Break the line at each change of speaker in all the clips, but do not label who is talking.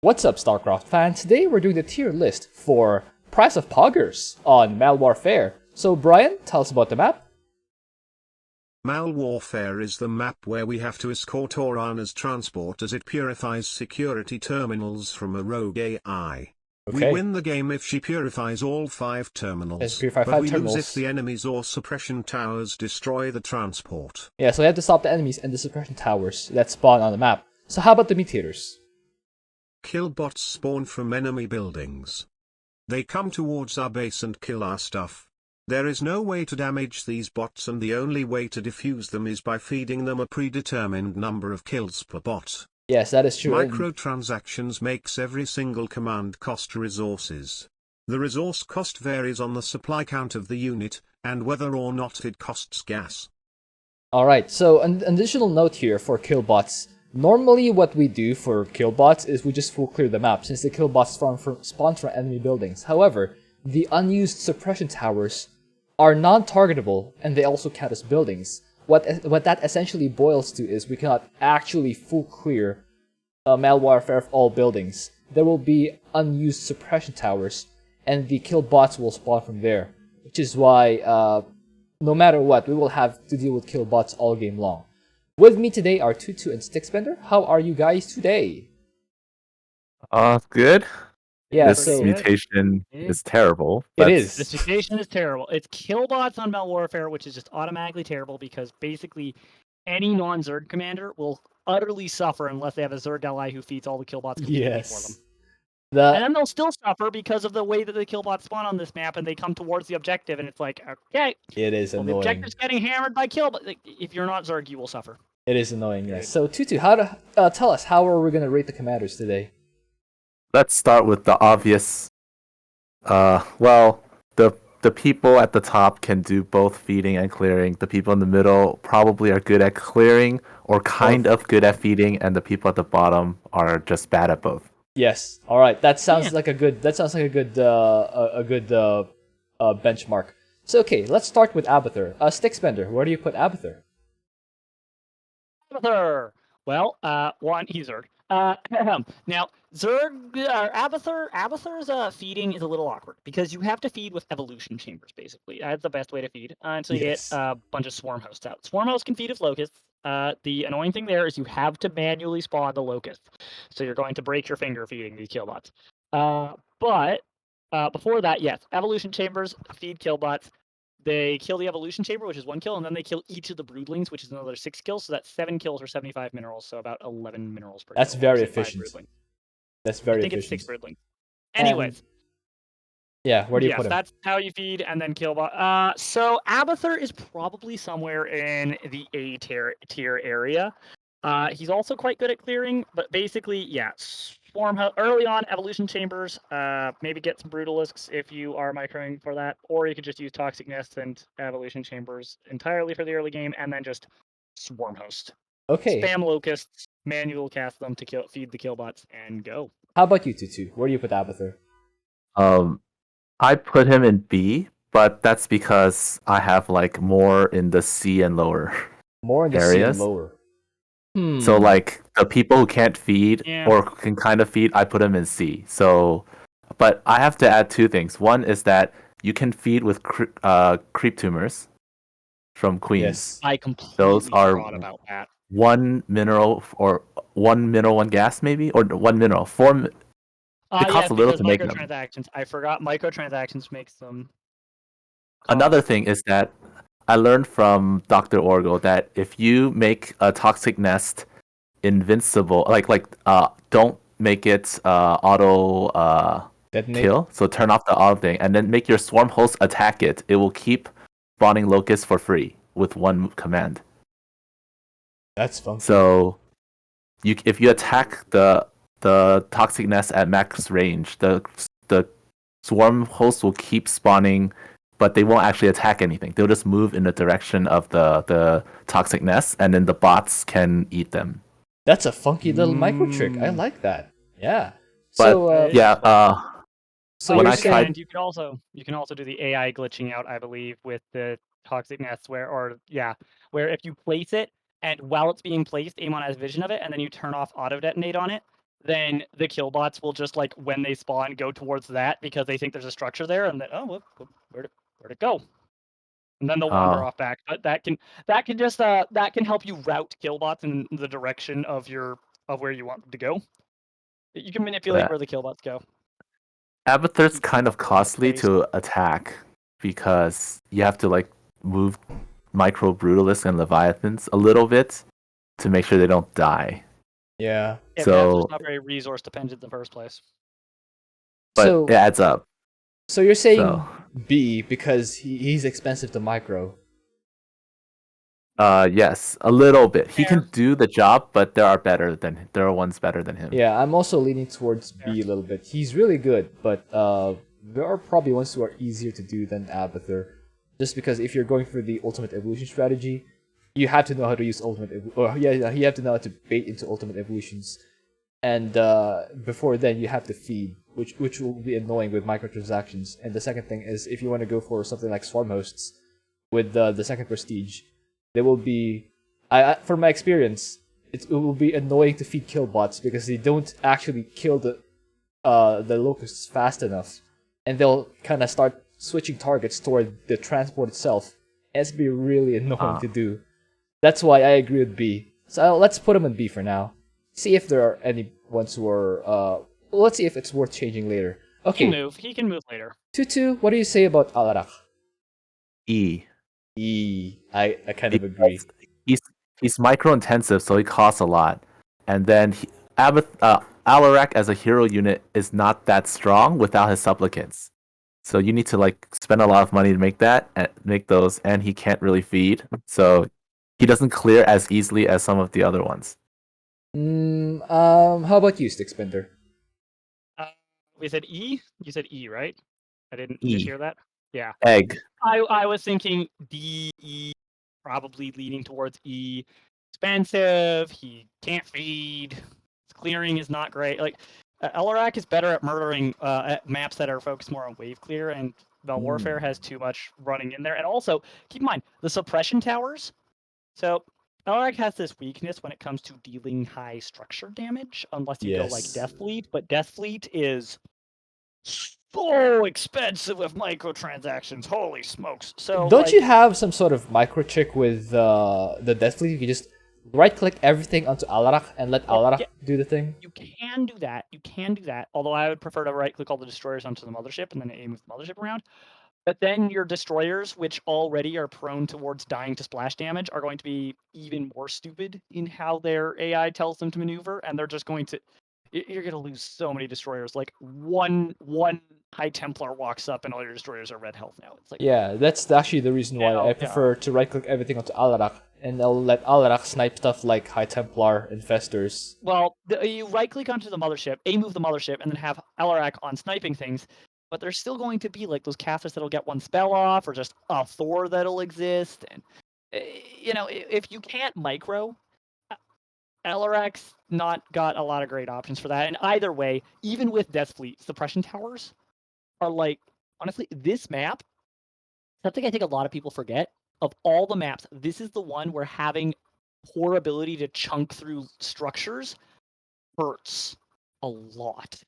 What's up, Starcraft fans? Today we're doing the tier list for Price of Poggers on Malwarfare. So Brian, tell us about the map.
Malwarfare is the map where we have to escort Orana's transport as it purifies security terminals from a rogue AI.
Okay.
We win the game if she purifies all 5 terminals,
purify
but
5
we
terminals.
lose if the enemies or suppression towers destroy the transport.
Yeah, so we have to stop the enemies and the suppression towers that spawn on the map. So how about the mutators?
Kill bots spawn from enemy buildings. They come towards our base and kill our stuff. There is no way to damage these bots, and the only way to defuse them is by feeding them a predetermined number of kills per bot.
Yes, that is true.
Microtransactions makes every single command cost resources. The resource cost varies on the supply count of the unit, and whether or not it costs gas.
Alright, so an additional note here for kill bots. Normally what we do for kill bots is we just full clear the map, since the kill bots spawn from enemy buildings. However, the unused suppression towers are non-targetable, and they also count as buildings. What that essentially boils to is we cannot actually full clear Malwarfare of all buildings. There will be unused suppression towers, and the kill bots will spawn from there. Which is why, no matter what, we will have to deal with kill bots all game long. With me today are Tutu and Stickspender. How are you guys today?
Good.
Yeah,
this
so
mutation is terrible.
It is.
This mutation is terrible. It's killbots on Malwarfare, which is just automatically terrible because basically any non-Zerg commander will utterly suffer unless they have a Zerg ally who feeds all the killbots completely for them. And then they'll still suffer because of the way that the killbots spawn on this map, and they come towards the objective, and it's like, okay,
it is annoying.
The objective's getting hammered by killbots. Like, if you're not Zerg, you will suffer.
It is annoying, yes. So Tutu, tell us, how are we going to rate the commanders today?
Let's start with the obvious. Well, the people at the top can do both feeding and clearing. The people in the middle probably are good at clearing or kind of good at feeding, and the people at the bottom are just bad at both.
Yes. All right. That sounds like a good. That sounds like a good benchmark. So okay, let's start with Abathur. Stickspender, where do you put Abathur?
Abathur. Well, one, he's Zerg. Now, Zerg, Abathur's feeding is a little awkward because you have to feed with evolution chambers, basically. That's the best way to feed until you get a bunch of swarm hosts out. Swarm hosts can feed as locusts. The annoying thing there is you have to manually spawn the locusts, so you're going to break your finger feeding these killbots. But before that, yes, evolution chambers feed killbots. They kill the evolution chamber, which is 1 kill, and then they kill each of the broodlings, which is another 6 kills. So that's 7 kills or 75 minerals, so about 11 minerals per kill.
That's very efficient. That's very efficient.
I think it's 6 broodlings. Anyways.
Yeah, where do you put him?
That's how you feed and then killbot. So Abathur is probably somewhere in the A tier area. He's also quite good at clearing, but basically, yeah, swarm early on evolution chambers. Maybe get some brutalisks if you are microing for that, or you could just use toxic nests and evolution chambers entirely for the early game, and then just swarm host.
Okay.
Spam locusts, manual cast them to feed the killbots, and go.
How about you, Tutu? Where do you put Abathur?
I put him in B, but that's because I have like more in the C and lower.
More in the
areas.
C and lower.
So like the people who can't feed or can kind of feed, I put them in C. So, but I have to add 2 things. One is that you can feed with creep tumors from Queens.
Yes.
I completely
Those are
forgot about that.
1 mineral or 1 mineral, 1 gas maybe, or 1 mineral. 4. It costs a little to make them.
I forgot microtransactions makes them.
Another thing is that I learned from Dr. Orgo that if you make a toxic nest invincible, don't make it auto kill, so turn off the auto thing, and then make your swarm host attack it. It will keep spawning locusts for free with 1 command.
That's fun.
So, if you attack the toxic nest at max range, the swarm host will keep spawning, but they won't actually attack anything. They'll just move in the direction of the toxic nest, and then the bots can eat them.
That's a funky little micro trick. I like that. Yeah.
But
So
when
I
tried,
you can also do the AI glitching out, I believe, with the toxic nests where if you place it and while it's being placed, Amon has vision of it, and then you turn off auto detonate on it, then the killbots will just like when they spawn go towards that because they think there's a structure there, and then where'd it go? And then they'll wander off back. But that can just that can help you route killbots in the direction of where you want them to go. You can manipulate where the killbots go.
Abathur's kind of costly to attack because you have to like move micro brutalists and leviathans a little bit to make sure they don't die.
Yeah.
So
it's not very resource dependent in the first place.
But it adds up.
So you're saying B because he's expensive to micro.
Yes, a little bit. He can do the job, but there are ones better than him.
Yeah, I'm also leaning towards B a little bit. He's really good, but there are probably ones who are easier to do than Abathur. Just because if you're going for the ultimate evolution strategy, you have to know how to use you have to know how to bait into ultimate evolutions. And before then, you have to feed, which will be annoying with microtransactions. And the second thing is, if you want to go for something like swarm hosts with the second prestige, they will be, from my experience, it will be annoying to feed kill bots because they don't actually kill the locusts fast enough, and they'll kind of start switching targets toward the transport itself. And it's be really annoying to do. That's why I agree with B. So let's put them in B for now. See if there are any ones who are. Let's see if it's worth changing later. Okay.
He can move later.
Tutu, what do you say about Alarak?
E.
I kind of agree.
He's micro intensive, so he costs a lot. And then Alarak as a hero unit is not that strong without his supplicants. So you need to like spend a lot of money to make those, and he can't really feed. So he doesn't clear as easily as some of the other ones.
How about you, Stickspender?
We said E? You said E, right? I didn't hear that. Yeah.
Egg.
I was thinking D, E, probably leaning towards E. Expensive. He can't feed. His clearing is not great. Like Alarak is better at murdering at maps that are focused more on wave clear, and Warfare has too much running in there. And also, keep in mind the suppression towers. So Alarak has this weakness when it comes to dealing high structure damage, unless you go like Deathfleet. But Deathfleet is so expensive with microtransactions. Holy smokes! So
don't you have some sort of microchick with the Deathfleet? You can just right-click everything onto Alarak and let Alarak do the thing.
You can do that. Although I would prefer to right-click all the destroyers onto the mothership and then move the mothership around. But then your destroyers, which already are prone towards dying to splash damage, are going to be even more stupid in how their AI tells them to maneuver, and they're just going to. You're going to lose so many destroyers. Like one High Templar walks up, and all your destroyers are red health now. It's like
that's actually the reason why I prefer to right-click everything onto Alarak, and I'll let Alarak snipe stuff like High Templar Infestors.
Well, you right-click onto the mothership, move the mothership, and then have Alarak on sniping things. But there's still going to be like those casters that'll get one spell off, or just a Thor that'll exist. And if you can't micro, Alarak's not got a lot of great options for that. And either way, even with Deathfleet, suppression towers are like, honestly, this map, something I think a lot of people forget. Of all the maps, this is the one where having poor ability to chunk through structures hurts a lot.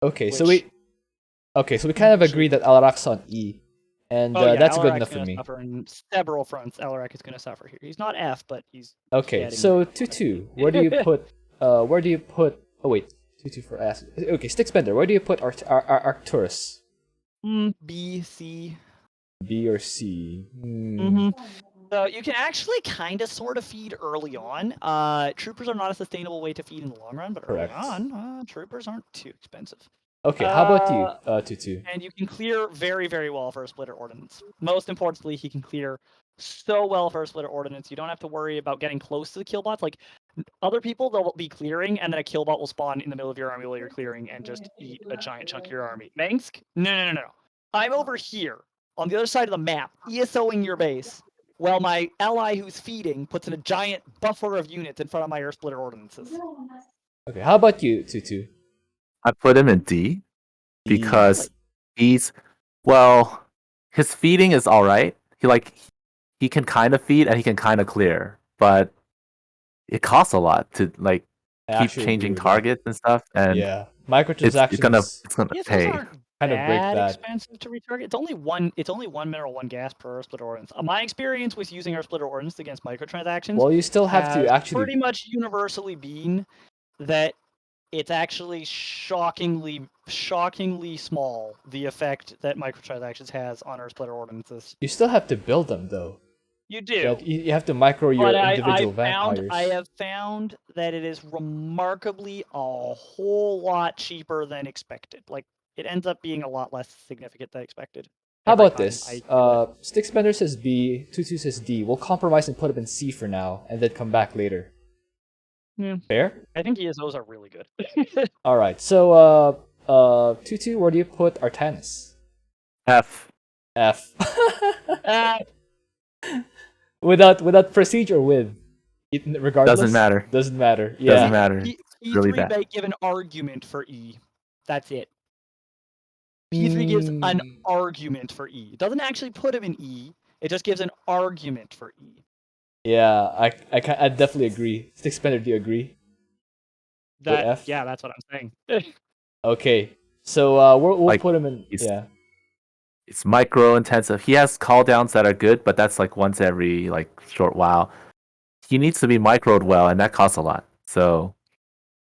Okay, so we kind of agree that Alarak's on E, and that's
Alarak
good enough for me.
Suffer in several fronts. Alarak is going to suffer here. He's not F, but he's
okay. So Tutu, where do you put? Oh wait, Tutu for S. Okay, Stickspender, where do you put Arcturus?
B, C.
B or C.
So you can actually kind of sort of feed early on. Troopers are not a sustainable way to feed in the long run, but early on, troopers aren't too expensive.
Okay, how about you, Tutu?
And you can clear very, very well for a splitter ordnance. Most importantly, he can clear so well for a splitter ordnance. You don't have to worry about getting close to the killbots. Like other people, they'll be clearing, and then a killbot will spawn in the middle of your army while you're clearing and just eat a giant chunk of your army. Mengsk? No. I'm over here on the other side of the map, ESOing your base, while my ally who's feeding puts in a giant buffer of units in front of my air splitter ordinances.
Okay, how about you, Tutu?
I put him in D because his feeding is all right. He can kind of feed and he can kind of clear, but it costs a lot to
I
keep
actually agree
changing
with that.
targets and stuff, and
Yeah,
it's
microtransactions
gonna
Yes, those
pay.
aren't
kind of break
bad
that.
expensive to retarget. It's only one. It's only one mineral, one gas per splitter ordnance. My experience with using our splitter ordnance against microtransactions
Well, you still have to
has
actually.
pretty much universally been that it's actually shockingly small, the effect that microtransactions has on our splitter ordinances.
You still have to build them though.
You do.
That you have to micro your
But
individual vampires.
I have found that it is remarkably a whole lot cheaper than expected. Like, it ends up being a lot less significant than expected.
How
every
about
time
this?
I do it.
Sticksbender says B, Tutu says D. We'll compromise and put him in C for now, and then come back later.
Yeah.
Fair?
I think ESOs are really good.
Alright, so Tutu, where do you put Artanis?
F.
F.
uh,
without prestige or with? Regardless?
Doesn't matter.
Doesn't matter. Yeah.
Doesn't matter. Really
P3
bad.
may give an argument for E. That's it. P3 gives an argument for E. It doesn't actually put him in E. It just gives an argument for E.
Yeah, I definitely agree. Stickspender, do you agree? F?
Yeah, that's what I'm saying.
Okay, so we'll
Like,
put him in.
he's-
Yeah.
It's micro intensive. He has call downs that are good, but that's like once every like short while. He needs to be microed well, and that costs a lot. So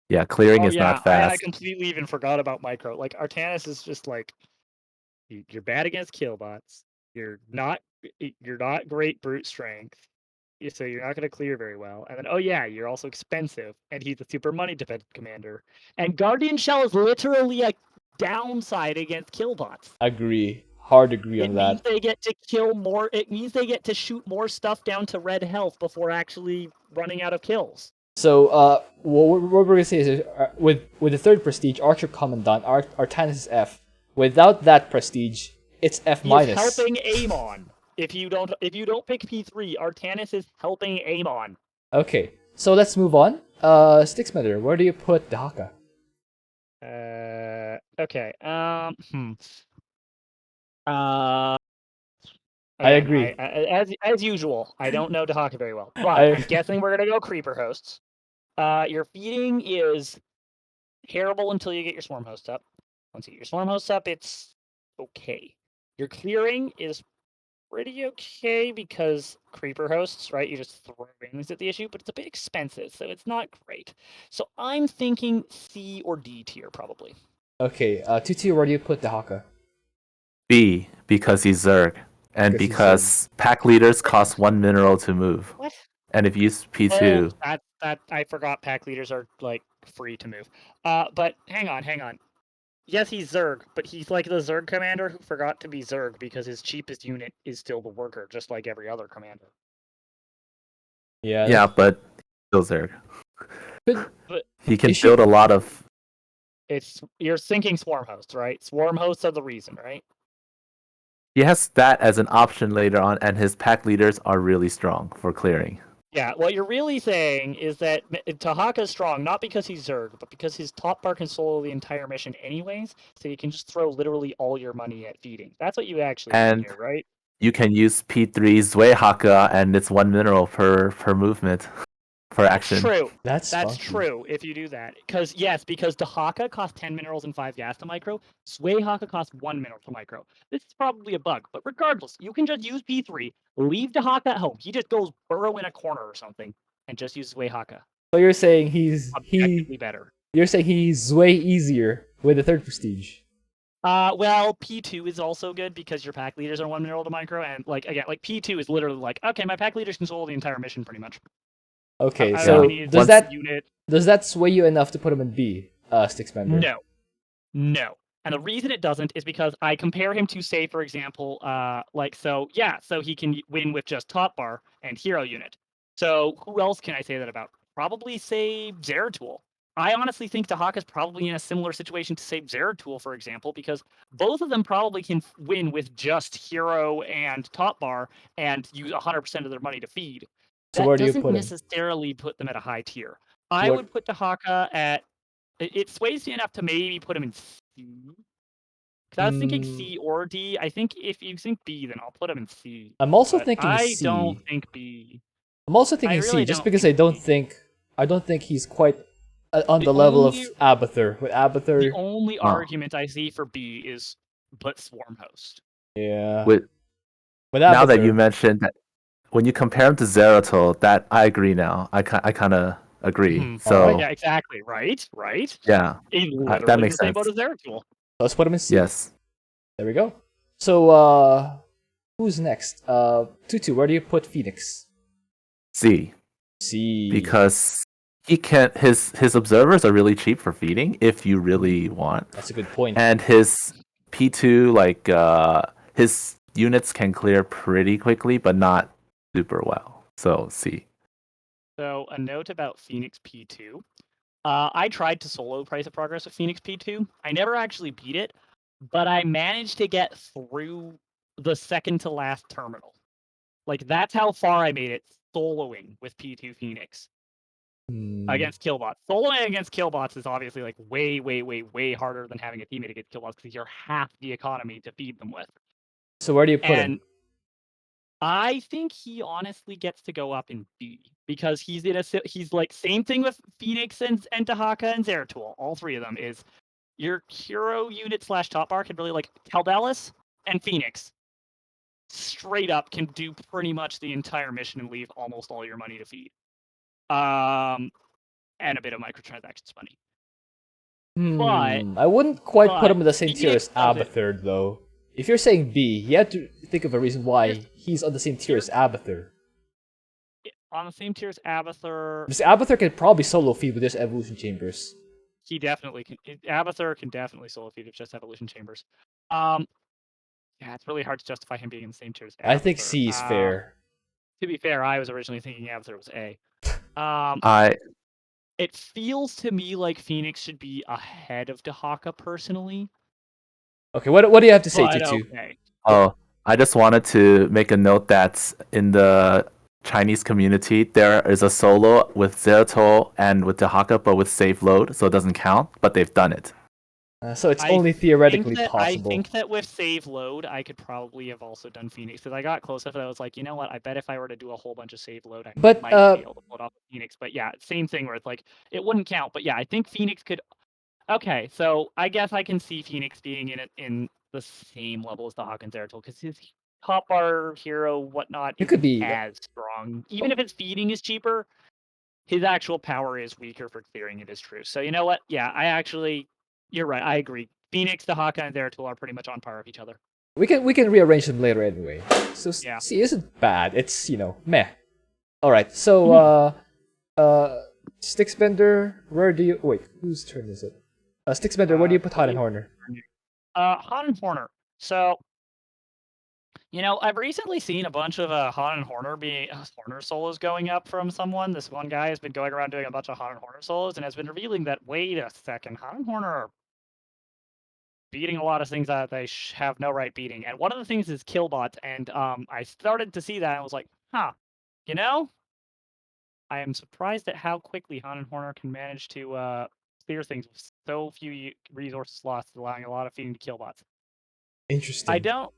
yeah, clearing is not fast.
I completely even forgot about micro. Like, Artanis is just like, you're bad against kill bots. You're not great brute strength. So you're not going to clear very well. And then, oh yeah, you're also expensive, and he's a super money dependent commander. And Guardian Shell is literally a downside against kill bots.
Agree. Hard agree
It
on
means
that.
they get to kill more. It means they get to shoot more stuff down to red health before actually running out of kills.
So what we're gonna say is with the third prestige, Archer Commandant, Artanis is F. Without that prestige, it's F minus.
He's helping Amon. If you don't pick P3, Artanis is helping Amon.
Okay, so let's move on. Sticksmender, where do you put Dehaka?
Okay.
I agree.
As usual, I don't know Dehaka very well, but
I-
I'm guessing we're gonna go creeper hosts. Your feeding is terrible until you get your swarm host up. Once you get your swarm host up, it's okay. Your clearing is pretty okay because creeper hosts, right? You just throw things at the issue, but it's a bit expensive, so it's not great. So I'm thinking C or D tier probably.
Okay, Tutu, where do you put Dehaka?
B, because he's Zerg, and
Because he's
because pack leaders cost 1 mineral to move.
What?
And if you use P2,
That I forgot. Pack leaders are like free to move. But hang on. Yes, he's Zerg, but he's like the Zerg commander who forgot to be Zerg because his cheapest unit is still the worker, just like every other commander.
yeah, but still Zerg.
But
He can
Is she-
build a lot of.
you're thinking swarm hosts, right? Swarm hosts are the reason, right?
He has that as an option later on, and his pack leaders are really strong for clearing.
Yeah, what you're really saying is that Dehaka is strong, not because he's Zerg, but because his top bar can solo the entire mission anyways, so you can just throw literally all your money at feeding. That's what you actually
And-
mean here, right?
You can use P3 Dehaka, and it's 1 mineral per movement for action.
True.
That's
That's
funky.
true if you do that. Because Dehaka costs 10 minerals and 5 gas to micro. Dehaka costs 1 mineral to micro. This is probably a bug, but regardless, you can just use P3, leave Dehaka at home. He just goes burrow in a corner or something, and just use Dehaka.
So you're saying he's
Objectively better.
You're saying he's way easier with the third prestige.
Well, P2 is also good because your pack leaders are 1 mineral to micro, and P2 is literally like, okay, my pack leaders can solo the entire mission pretty much.
Okay,
I
so
don't need
does
this
that
unit.
sway you enough to put him in B, Sticksbender?
No. And the reason it doesn't is because I compare him to, say, for example, so he can win with just top bar and hero unit. So who else can I say that about? Probably, say, Zeratul. I honestly think Dehaka is probably in a similar situation to, say, Zeratul, for example, because both of them probably can win with just hero and top bar and use 100% of their money to feed.
So
That
where do you
doesn't
put him?
necessarily put them at a high tier. I
What-
would put Dehaka at. It sways me enough to maybe put him in C. Because I was thinking C or D. I think if you think B, then I'll put him in C.
I'm also
But
thinking
I
C.
don't think B.
I'm also thinking
I
C,
really
just
don't
because
think
I don't think he's quite On the level of Abathur. With
The
Abathur,
only argument I see for B is put Swarm Host.
yeah.
With now that you mentioned that, when you compare him to Zeratul, that I agree now. I kind of agree. So
yeah, exactly. Right.
yeah,
He's literally
that makes
the same
sense.
boat as Zeratul.
Let's put him in C.
Yes.
There we go. So, who's next? Tutu, where do you put Fenix?
C.
C.
Because he can. His observers are really cheap for feeding if you really want.
That's a good point.
And his P2, like his units can clear pretty quickly, but not super well. So C.
So a note about Phoenix P2. I tried to solo Price of Progress with Phoenix P2. I never actually beat it, but I managed to get through the second to last terminal. Like, that's how far I made it soloing with P2 Phoenix against Killbots. Soloing against Killbots is obviously like way harder than having a teammate against Killbots because you're half the economy to feed them with.
So where do you put him?
I think he honestly gets to go up in B because he's like same thing with Phoenix and Dehaka and Zeratul. All three of them is your hero unit / top bar can really like Teldalis and Phoenix straight up can do pretty much the entire mission and leave almost all your money to feed. And a bit of microtransactions money. But
I wouldn't quite put him in the same tier
Phoenix
as Abathur, though. If you're saying B, you have to think of a reason why he's on the same tier as Abathur.
On the same tier as Abathur.
Because Abathur can probably solo feed with just evolution chambers.
He definitely can. Abathur can definitely solo feed with just evolution chambers. Yeah, it's really hard to justify him being in the same tier as Abathur.
I think C is fair.
To be fair, I was originally thinking Abathur was A. It feels to me like Phoenix should be ahead of Dehaka personally.
Okay, what do you have to say, Tutu?
Okay.
Oh, I just wanted to make a note that in the Chinese community, there is a solo with Zeratul and with Dehaka, but with save load, so it doesn't count, but they've done it.
So it's only theoretically possible.
I think that with save load, I could probably have also done Phoenix, because I got close enough that I was like, you know what, I bet if I were to do a whole bunch of save load, I might be able to pull it off with Phoenix. But yeah, same thing where it's like, it wouldn't count. But yeah, I think Phoenix could... Okay, so I guess I can see Phoenix being in the same level as the Hawk and Zeratul, because his top bar hero, whatnot,
it could be
as strong. Even if his feeding is cheaper, his actual power is weaker for clearing, it is true. So you know what? Yeah, you're right, I agree. Phoenix, the Hawk, and Zeratul are pretty much on par with each other.
We can rearrange them later anyway. So
yeah.
C isn't bad. It's, meh. Alright, so Sticksbender, where do you... Wait, whose turn is it? Sticksbender, where do you put Han and Horner?
Han and Horner. So, I've recently seen a bunch of Han and Horner Horner solos going up from someone. This one guy has been going around doing a bunch of Han and Horner solos and has been revealing that, wait a second, Han and Horner are beating a lot of things that they have no right beating. And one of the things is kill bots. And I started to see that and I was like, I am surprised at how quickly Han and Horner can manage to clear things with so few resource slots, allowing a lot of feeding to kill bots.
Interesting.
I don't...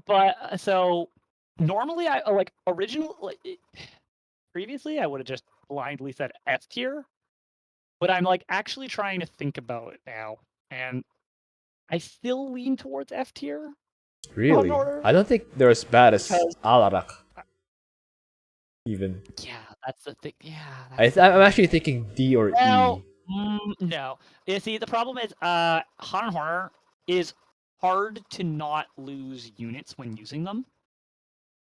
but so normally previously I would have just blindly said F tier, but I'm actually trying to think about it now, and I still lean towards F tier.
Really? I don't think they're as bad as Alarak. Even.
Yeah, that's the thing. Yeah.
I'm actually thinking D or E.
No. You see, the problem is Han and Horner is hard to not lose units when using them,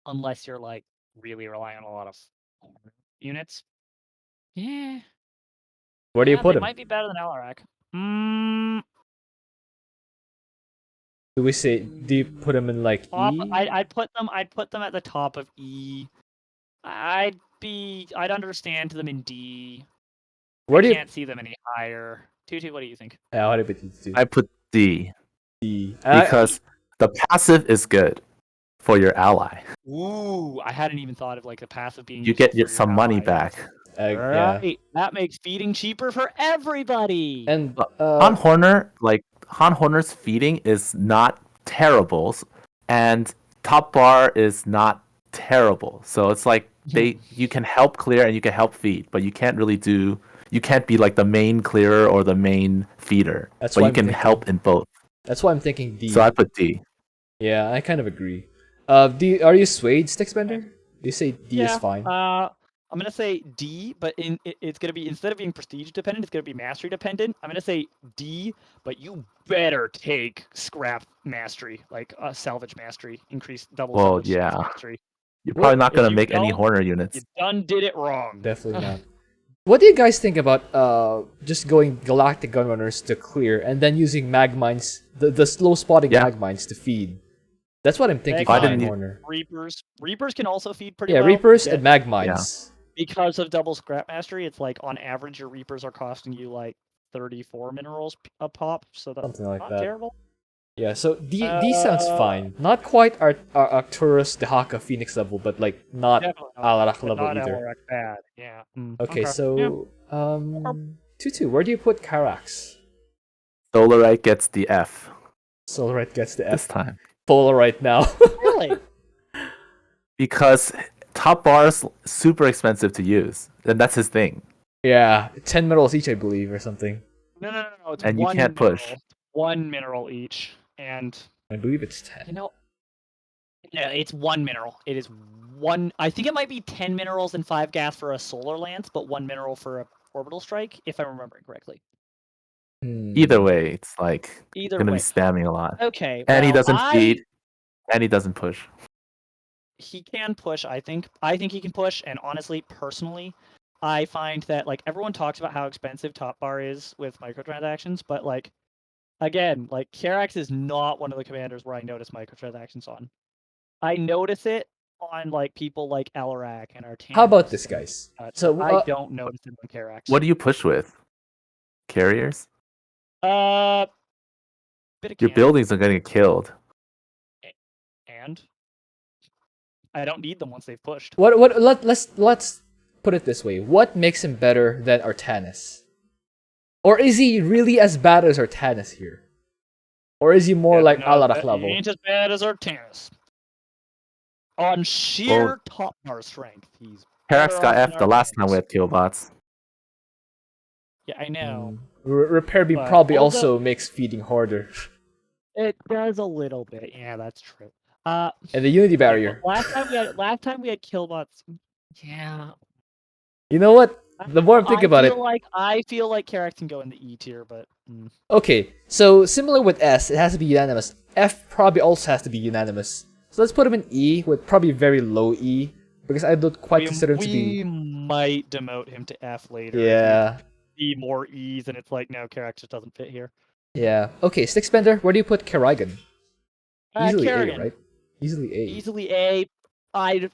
unless you're really relying on a lot of units. Yeah.
Where do you put him?
Might be better than Alarak.
Do you put him in
top,
E?
I'd put them at the top of E. I'd understand them in D. I can't see them any higher. Tutu, what do you think?
Yeah, what do you put?
I put D.
D.
Because the passive is good for your ally.
Ooh, I hadn't even thought of the passive being.
You get some money back.
Right, yeah. That makes feeding cheaper for everybody.
And
Han Horner's feeding is not terrible, and top bar is not terrible. So it's you can help clear and you can help feed, but you can't really do. you can't be like the main clearer or the main feeder,
That's
but
what
you
I'm
can
thinking.
help in both.
That's why I'm thinking D.
So I put D.
Yeah, I kind of agree. Are you swayed, Sticksbender? Do you say D is fine?
I'm gonna say D, but it's gonna be, instead of being prestige dependent, it's gonna be mastery dependent. I'm gonna say D, but you better take scrap mastery, like salvage mastery, increase double
Well,
salvage
yeah.
mastery.
You're probably not
If
gonna
you
make any
don't,
Horner
you
units.
done did it wrong.
Definitely not. What do you guys think about just going Galactic Gunrunners to clear and then using mag mines, the slow spotting mag mines to feed? That's what I'm thinking for
Mag
my
mine-
Horner.
Reapers can also feed pretty
Yeah,
well.
Reapers and mag mines.
Because of double scrap mastery, it's like on average your Reapers are costing you like 34 minerals a pop, so that's
Something like
not
that.
terrible.
Yeah, so D sounds fine. Not quite Arcturus, Dehaka, Phoenix level, but like not
Definitely not,
Alarak
but
level
not
either.
Alarak bad. Yeah.
Okay,
Yeah.
so 2-2. Where do you put Karax?
Solarite gets the F
Solarite gets the
this
F.
time.
Polarite now.
Really?
Because top bar is super expensive to use. And that's his thing.
Yeah, 10 minerals each, I believe, or something.
No. It's
And you
one
can't push.
mineral. One mineral each, and
I believe it's 10.
no, it's one mineral. It is one. I think it might be 10 minerals and 5 gas for a solar lance, but 1 mineral for a orbital strike, if I'm remembering correctly.
Either way, it's like
Either
gonna
way.
be spamming a lot.
Okay.
And he
well,
doesn't feed, and he doesn't push.
He can push, I think. I think he can push, and honestly, personally, I find that like everyone talks about how expensive top bar is with microtransactions, but like again, like Karax is not one of the commanders where I notice microtransactions on. I notice it on like people like Alarak and Artanis.
How about this, guys? So
I don't notice it on Karax.
What do you push with? Carriers?
Bit of
Your
cannon,
buildings are gonna get killed.
and I don't need them once they've pushed.
Let's put it this way. What makes him better than Artanis? Or is he really as bad as Artanis here? Or is he more like Alarak level?
He ain't as bad as Artanis. On sheer top bar strength, he's
Karax got F the last time we had kill bots.
Yeah, I know.
Repair beam
But
probably
also-
also makes feeding harder.
It does a little bit. Yeah, that's true.
And the Unity barrier.
Last time we had killbots. Yeah.
You know what? The more I'm thinking about it.
I feel like Karax can go in the E tier, but
Okay, so similar with S, it has to be unanimous. F probably also has to be unanimous. So let's put him in E with probably very low E, because I don't quite consider him to be.
we might demote him to F later.
Yeah.
Be more E's, and it's like no, Karax just doesn't fit here.
Yeah. Okay, Sticksbender, where do you put Kerrigan? Easily
Kerrigan.
A, right? Easily A.
Easily A. I'd.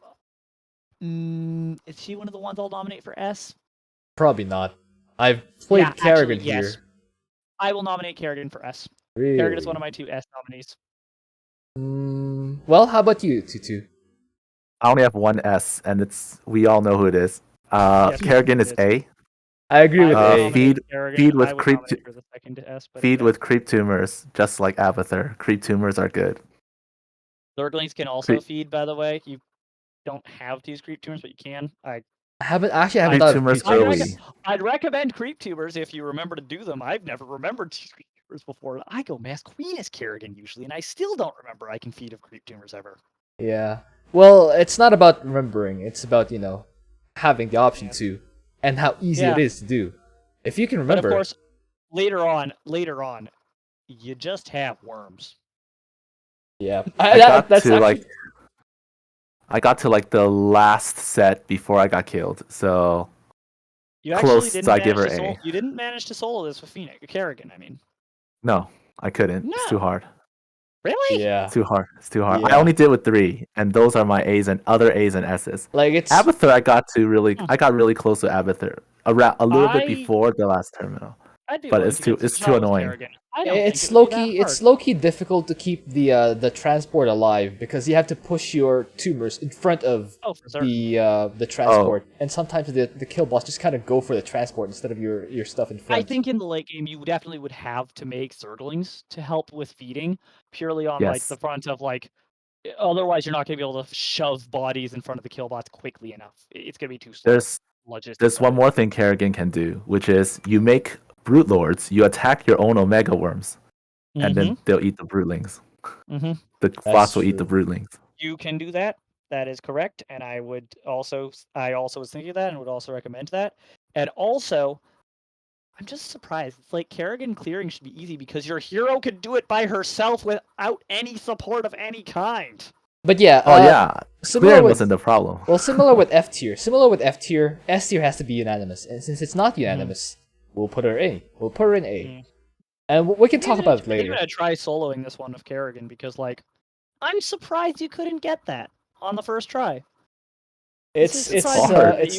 Is she one of the ones I'll nominate for S?
Probably not. I've played Kerrigan
actually, yes.
here.
I will nominate Kerrigan for S.
Really?
Kerrigan is one of my 2 S nominees.
Well, how about you, Tutu?
I only have one S, and we all know who it is. Kerrigan is A.
I agree with A.
Feed with creep
feed
with creep tumors, just like Abathur. Creep tumors are good.
Zerglings can also feed, by the way. You don't have to use creep tumors, but you can.
I haven't thought of
creep tumors early.
I'd recommend creep tumors if you remember to do them. I've never remembered to use creep tumors before. I go Mass Queen as Kerrigan usually, and I still don't remember I can feed of creep tumors ever.
Yeah. Well, it's not about remembering. It's about, having the option to, and how easy it is to do. If you can remember.
But of course, later on, you just have worms.
Yeah.
I got to like the last set before I got killed, so
You
close.
Didn't
So I give her A.
You didn't manage to solo this with Kerrigan. I mean,
no, I couldn't.
No.
It's too hard.
Really?
Yeah.
It's too hard.
Yeah.
I only did with 3, and those are my A's and other A's and S's.
Like it's
Abathur, I got really close to Abathur, around a little bit before the last terminal. But it's too annoying.
It's low-key difficult to keep the transport alive because you have to push your tumors in front of the transport, and sometimes the kill bots just kind of go for the transport instead of your stuff in front.
I think in the late game you definitely would have to make Zerglings to help with feeding purely on like the front of like. Otherwise, you're not going to be able to shove bodies in front of the kill bots quickly enough. It's going to be too slow. logistics.
There's one more thing Kerrigan can do, which is you make Brute Lords, you attack your own Omega Worms, and then they'll eat the Brootlings.
Mm-hmm.
The bots will eat the Brootlings.
You can do that. That is correct, and I also was thinking of that, and would also recommend that. And also, I'm just surprised. It's like Kerrigan clearing should be easy because your hero can do it by herself without any support of any kind.
But yeah,
clearing wasn't the problem.
Well, similar with F tier. S tier has to be unanimous, and since it's not unanimous, we'll put her in. We'll put her in A, and we can talk about it later.
I'm gonna try soloing this one of Kerrigan because, like, I'm surprised you couldn't get that on the first try.
It's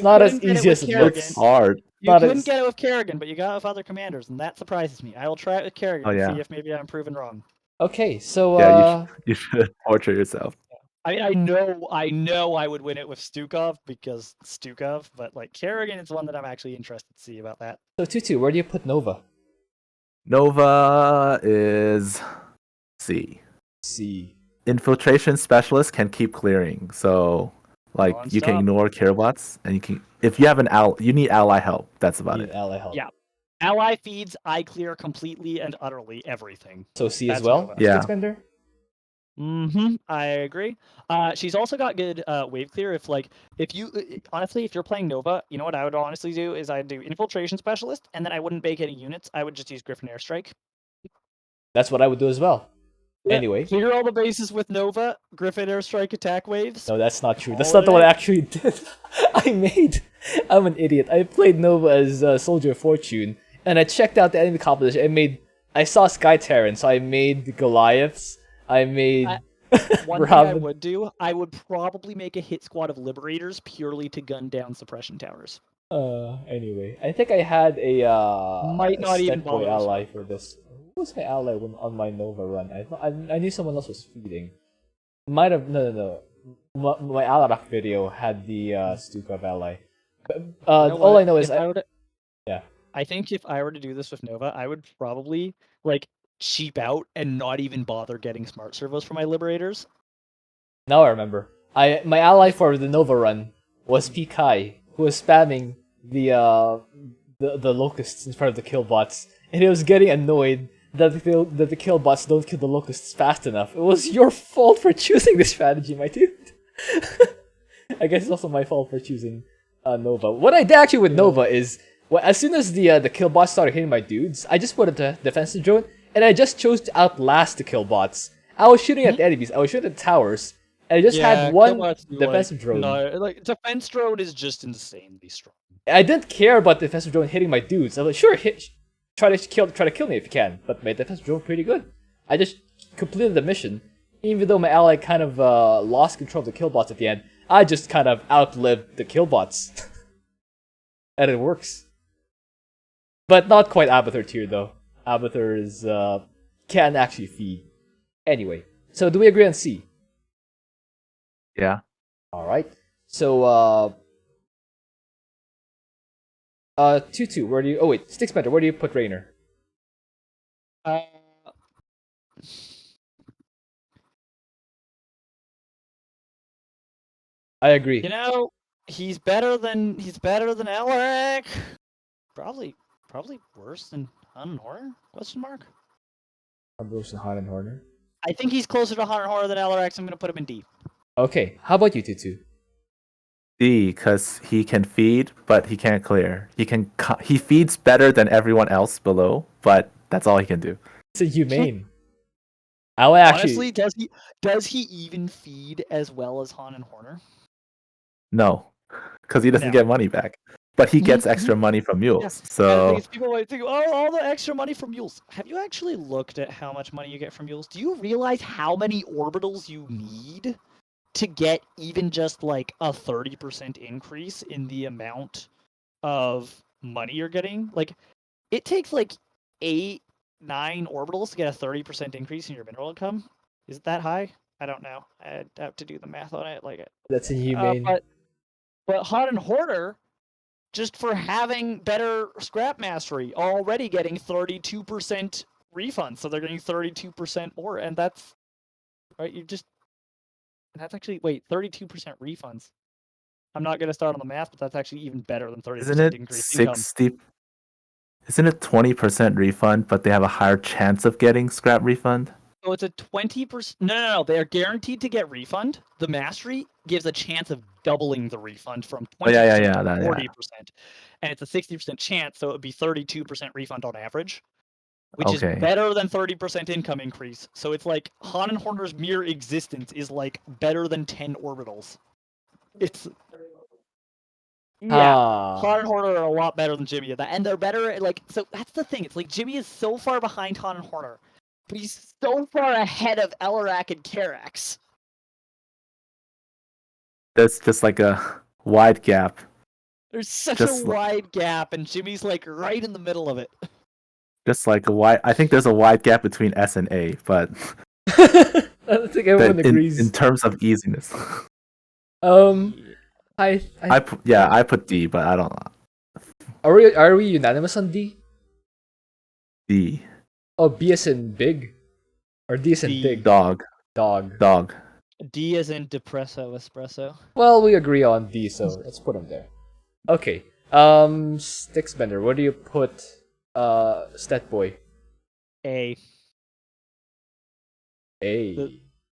not as easy as it looks.
It's hard.
You couldn't get it with Kerrigan, but you got it with other commanders, and that surprises me. I will try it with Kerrigan and see if maybe I'm proven wrong.
Okay, so
you should torture yourself.
I know I would win it with Stukov because Stukov, but like Kerrigan is one that I'm actually interested to see about that.
So Tutu, where do you put Nova?
Nova is C.
C.
Infiltration specialist can keep clearing, so like you can ignore Kill-Bots, and you can if you have you need ally help. That's about it.
Ally help.
Yeah, ally feeds. I clear completely and utterly everything.
So C as well.
Yeah.
I agree. She's also got good wave clear. If you're playing Nova, you know what I would honestly do is I'd do infiltration specialist, and then I wouldn't bake any units. I would just use Griffin airstrike.
That's what I would do as well. Yeah. Anyway,
clear all the bases with Nova, Griffin airstrike attack waves.
No, that's not true. That's not the one I actually did. I'm an idiot. I played Nova as Soldier of Fortune, and I checked out the enemy composition. I saw Sky Terran, so I made Goliaths. I made
one thing I would do. I would probably make a hit squad of Liberators purely to gun down suppression towers.
Anyway, I think I had a
might not even
bother ally for this. Who was my ally on my Nova run? I knew someone else was feeding. Might have no. My Alarak video had the Stukov ally. But, all I know is
I think if I were to do this with Nova, I would probably cheap out and not even bother getting smart servos for my Liberators.
Now I remember. My ally for the Nova run was Pikai, who was spamming the locusts in front of the kill bots, and he was getting annoyed that the kill bots don't kill the locusts fast enough. It was your fault for choosing this strategy, my dude. I guess it's also my fault for choosing Nova. What I did actually with Nova is, as soon as the kill bots started hitting my dudes, I just put it to defensive drone. And I just chose to outlast the kill bots. I was shooting at the enemies, I was shooting at towers, and I just had one defensive drone.
No, defense drone is just insanely strong.
I didn't care about the defensive drone hitting my dudes. I was like, sure, try to kill me if you can, but my defensive drone pretty good. I just completed the mission, even though my ally kind of lost control of the kill bots at the end. I just kind of outlived the kill bots, and it works. But not quite Abathur tier though. Abathur is can actually feed. Anyway, so do we agree on C?
Yeah.
All right. So Tutu, where do you? Oh wait, Sticksbender, where do you put Raynor?
I
agree.
You know, he's better than Alarak. Probably worse than Han and Horner? Question mark.
Worse than Han and Horner.
I think he's closer to Han and Horner than Alarak, so I'm gonna put him in D.
Okay, how about you, Tutu?
D, because he can feed, but he can't clear. He feeds better than everyone else below, but that's all he can do.
It's a humane. Honestly,
does he even feed as well as Han and Horner?
No, because he doesn't get money back. But he gets extra money from mules. Yeah. So
people might think, oh, all the extra money from mules. Have you actually looked at how much money you get from mules? Do you realize how many orbitals you need to get even just like a 30% increase in the amount of money you're getting? Like, it takes like 8-9 orbitals to get a 30% increase in your mineral income. Is it that high? I don't know. I'd have to do the math on it.
That's inhumane.
But Han and Horner, just for having better scrap mastery, already getting 32% refunds. So they're getting 32% more, and that's right. That's actually 32% refunds. I'm not going to start on the math, but that's actually even better than 30%
Isn't it
increased income.
60? Isn't it 20% refund, but they have a higher chance of getting scrap refund?
So it's a 20%. No. They are guaranteed to get refund. The mastery gives a chance of doubling the refund from 20% to 40%. And it's a 60% chance, so it would be 32% refund on average, which is better than 30% income increase. So it's like Han and Horner's mere existence is like better than 10 orbitals. It's Han and Horner are a lot better than Jimmy, and they're better. Like, so that's the thing. It's like Jimmy is so far behind Han and Horner, but he's so far ahead of Alarak and Karax.
There's just like a wide gap.
There's such a wide gap, and Jimmy's like right in the middle of it.
Just like a wide. I think there's a wide gap between S and A, but
I think everyone agrees
in terms of easiness.
I
put D, but I don't know.
Are we unanimous on D?
D.
Oh, B as in big? Or D as in big?
Dog.
D as in depresso espresso.
Well, we agree on D, so let's put him there. Okay. Sticksbender, where do you put Stat Boy?
A.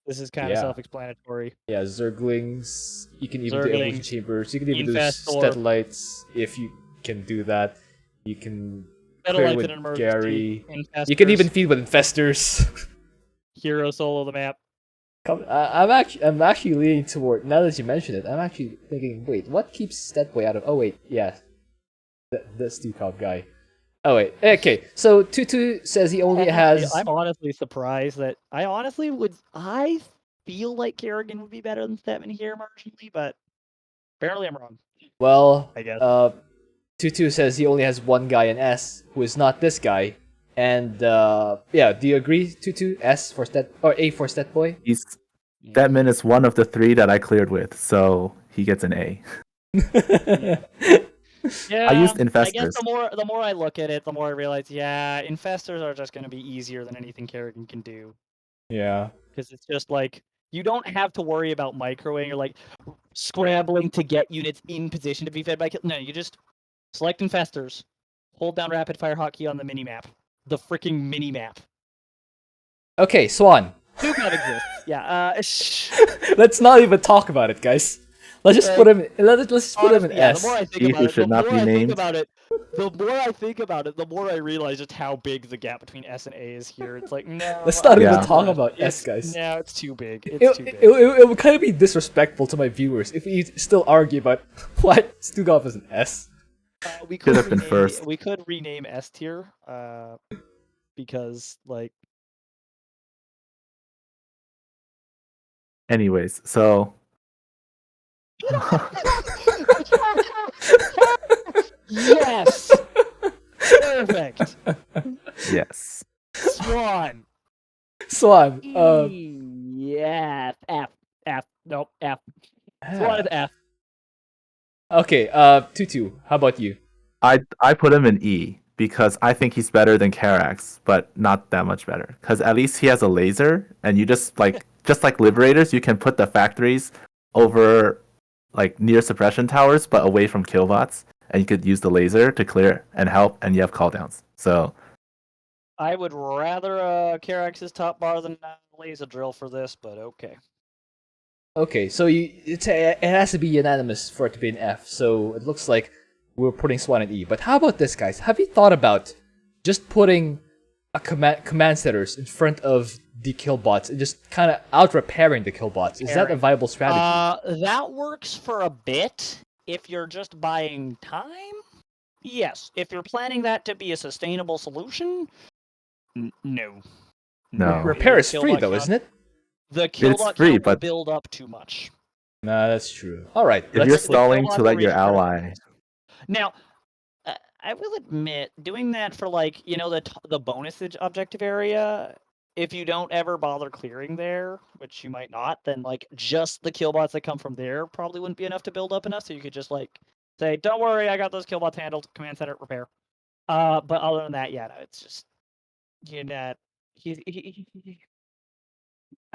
This is kind of self-explanatory.
Yeah, Zerglings. You can even do evolution chambers. You can even do Statlights if you can do that. You can clear with Gary. You can even feed with Infestors.
Hero solo the map.
I'm actually leaning toward, now that you mention it, I'm actually thinking, wait, what keeps Statboy out of... Oh wait, yeah. The Stukov guy. Oh wait, okay, so Tutu says he only has...
I'm honestly surprised that... I feel like Kerrigan would be better than Stetmann here marginally, but apparently I'm wrong.
Well,
I guess.
Tutu says he only has one guy in S, who is not this guy. And yeah, do you agree, Tutu? S for Stat or A for Statboy?
Stetmann is one of the 3 that I cleared with, so he gets an A.
Yeah,
I used Infestors.
I guess the more I look at it, the more I realize, Infestors are just going to be easier than anything Kerrigan can do.
Yeah.
Because it's just like, you don't have to worry about microwing or like scrambling to get units in position to be fed by kill. No, you just select Infestors, hold down rapid fire hotkey on the mini-map. The freaking mini-map.
Okay, Swann.
Stukov exists. Yeah,
let's not even talk about it, guys. Let's just put him. Let's just put him in S.
The more I think about it, the more I realize just how big the gap between S and A is here. It's like, no.
Let's not even talk about S, guys.
No, it's too big.
It would kind of be disrespectful to my viewers if we still argue about what Stukov is an S.
We could have been first. We could rename S tier, because like.
Anyways, so.
Yes. Perfect.
Yes.
Swann. Yeah. F. Nope. F. Swann is F.
Okay. Tutu, how about you?
I put him in E because I think he's better than Karax, but not that much better. Because at least he has a laser, and you just like Liberators, you can put the factories over like near suppression towers, but away from killbots, and you could use the laser to clear and help, and you have cooldowns. So
I would rather Karax's top bar than laser drill for this, but okay.
Okay, so it has to be unanimous for it to be an F. So it looks like we're putting Swann in E. But how about this, guys? Have you thought about just putting a command setters in front of the killbots and just kind of out repairing the killbots? Is that a viable strategy?
That works for a bit if you're just buying time. Yes, if you're planning that to be a sustainable solution, no.
Repair is free though, isn't it?
The killbot count will build up too much.
Nah, that's true. All right,
if you're stalling to let your ally.
Now, I will admit, doing that for like the bonus objective area, if you don't ever bother clearing there, which you might not, then like just the killbots that come from there probably wouldn't be enough to build up enough. So you could just like say, "Don't worry, I got those killbots handled. Command center repair." But other than that, no, it's just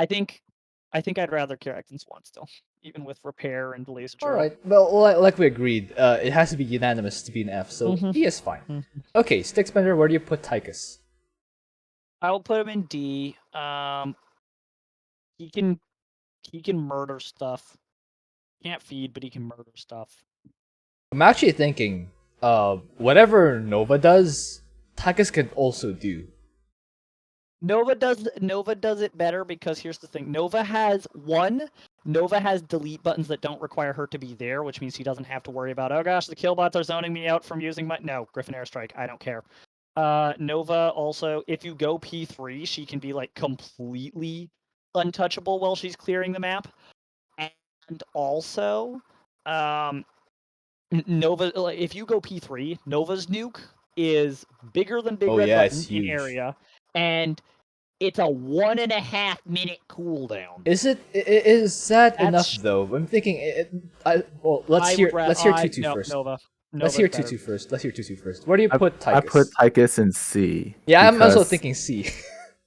I think I think I'd rather Karax than Swann still, even with repair and laser.
All right. Well, like we agreed, it has to be unanimous to be an F, so
Mhm.
D is fine.
Mhm.
Okay, Stickspender, where do you put Tychus?
I will put him in D. He can murder stuff. Can't feed, but he can murder stuff.
I'm actually thinking, whatever Nova does, Tychus can also do.
Nova does it better because here's the thing. Nova has delete buttons that don't require her to be there, which means she doesn't have to worry about, oh gosh, the killbots are zoning me out from using my Griffin Airstrike, I don't care. Nova also, if you go P3, she can be like completely untouchable while she's clearing the map. And also, Nova, if you go P3, Nova's nuke is bigger than Big Red
it's
Button in
huge.
area, and it's a 1.5 minute cooldown.
Is that
That's
enough though? I'm thinking. Let's hear Tutu first.
Nova.
Let's hear Tutu first. Let's hear Tutu first. Where do you put Tychus?
I put Tychus in C.
Yeah, I'm also thinking C.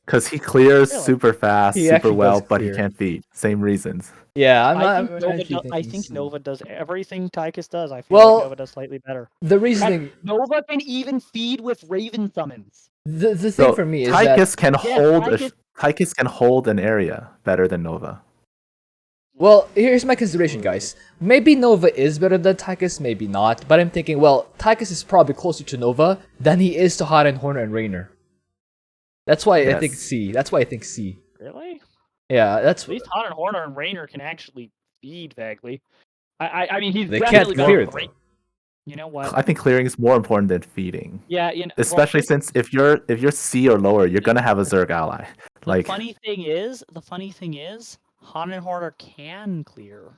Because he clears
Really?
super fast,
He
super
actually
well,
does
but he
clear.
can't feed. Same reasons.
Yeah,
I think
C.
Nova does everything Tychus does. I feel
Well,
like Nova does slightly better.
The reasoning.
Nova can even feed with Raven summons.
The thing for me is
Tychus
that
can Tychus can hold an area better than Nova.
Well, here's my consideration, guys. Maybe Nova is better than Tychus, maybe not. But I'm thinking, well, Tychus is probably closer to Nova than he is to Hot and Horner and Raynor. That's why I think C. That's why I think C.
Really?
Yeah, that's.
At least Hot and Horner and Raynor can actually feed vaguely. I mean, he's
They
definitely
can't clear it,
great.
though.
You know what?
I think clearing is more important than feeding.
Yeah,
especially since if you're C or lower, you're gonna have a Zerg ally.
The funny thing is, Hot and Horner can clear,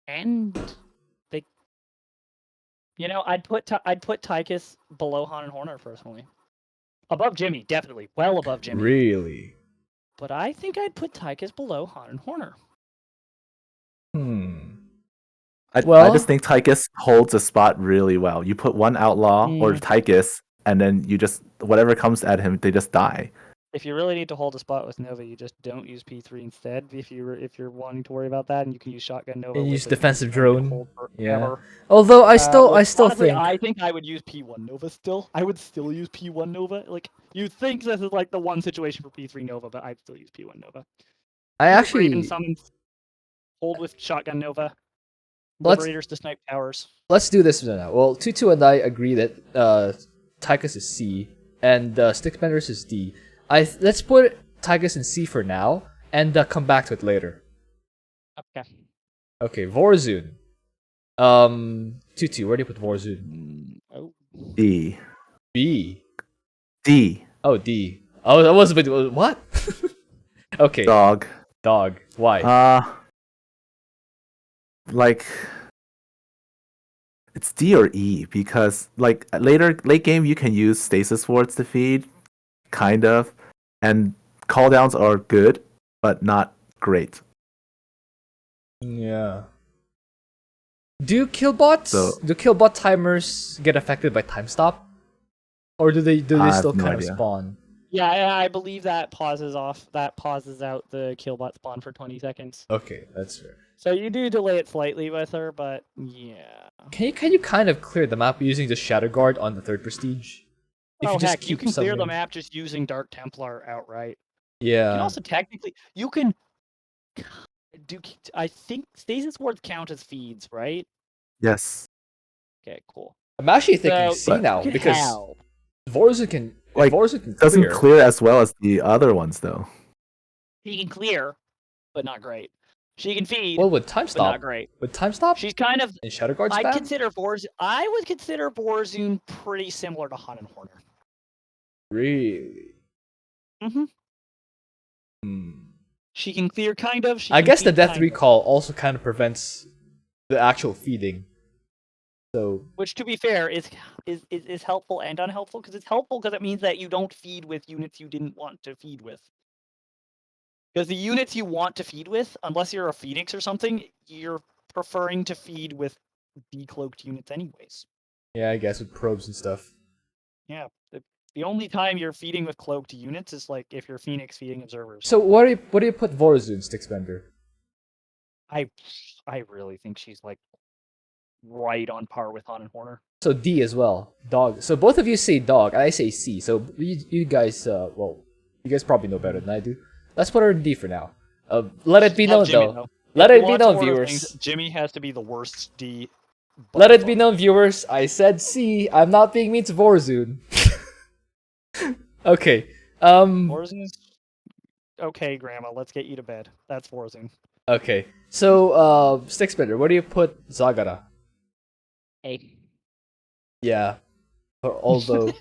and they. I'd put Tychus below Hot and Horner personally. Above Jimmy, definitely, well above Jimmy.
Really?
But I think I'd put Tychus below Hot and Horner.
I just think Tychus holds a spot really well. You put one outlaw or Tychus, and then you just whatever comes at him, they just die.
If you really need to hold a spot with Nova, you just don't use P3 instead. If you're wanting to worry about that, and you can use Shotgun Nova.
And use
with
defensive drone. Yeah.
Honestly,
Although I still think.
I think I would use P1 Nova still. I would still use P1 Nova. Like you'd think this is like the one situation for P3 Nova, but I'd still use P1 Nova.
I actually
even summons hold with Shotgun Nova. Liberators to snipe towers.
Let's do this now. Well, Tutu and I agree that Tychus is C and Stickbenders is D. Let's put Tychus in C for now and come back to it later.
Okay.
Okay, Vorazun. Tutu, where do you put Vorazun?
D.
B.
D.
Oh, D. Oh, that was a bit. What? Okay.
Dog.
Why?
It's D or E because late game you can use stasis wards to feed, kind of, and calldowns are good but not great.
Yeah. Do killbot timers get affected by time stop, or do they still kind of spawn?
Yeah, I believe that pauses out the killbot spawn for 20 seconds.
Okay, that's fair.
So you do delay it slightly with her, but yeah.
Can you kind of clear the map using the Shadow Guard on the 3rd Prestige?
You can clear the map just using Dark Templar outright.
Yeah.
You can also technically I think stasis wards count as feeds, right?
Yes.
Okay, cool.
I'm actually thinking C now because Vorazun can
doesn't clear as well as the other ones though.
He can clear, but not great. She can feed.
Well, with time stop,
not great.
With time stop,
she's kind of
in Shadow Guard spam.
I would consider Vorazun pretty similar to Hot and Horner.
Really?
She can clear kind of.
I guess the death recall also kind of prevents the actual feeding. So,
which, to be fair, is helpful and unhelpful because it's helpful because it means that you don't feed with units you didn't want to feed with. Because the units you want to feed with, unless you're a Phoenix or something, you're preferring to feed with decloaked units anyways.
Yeah, I guess with probes and stuff.
Yeah, the only time you're feeding with cloaked units is like if you're Phoenix feeding observers.
So what do you put Vorazun, Stickspender?
I really think she's like right on par with Han and Horner.
So D as well, dog. So both of you say dog, I say C. So you guys, well, you guys probably know better than I do. Let's put her in D for now. Let it be known though. Let it be known, viewers.
Jimmy has to be the worst D.
Let it be known, viewers. I said C. I'm not being mean to Vorazun. Okay.
Vorazun's okay, Grandma. Let's get you to bed. That's Vorazun.
Okay. So, Stickspinner, where do you put Zagara?
A.
Yeah. Although,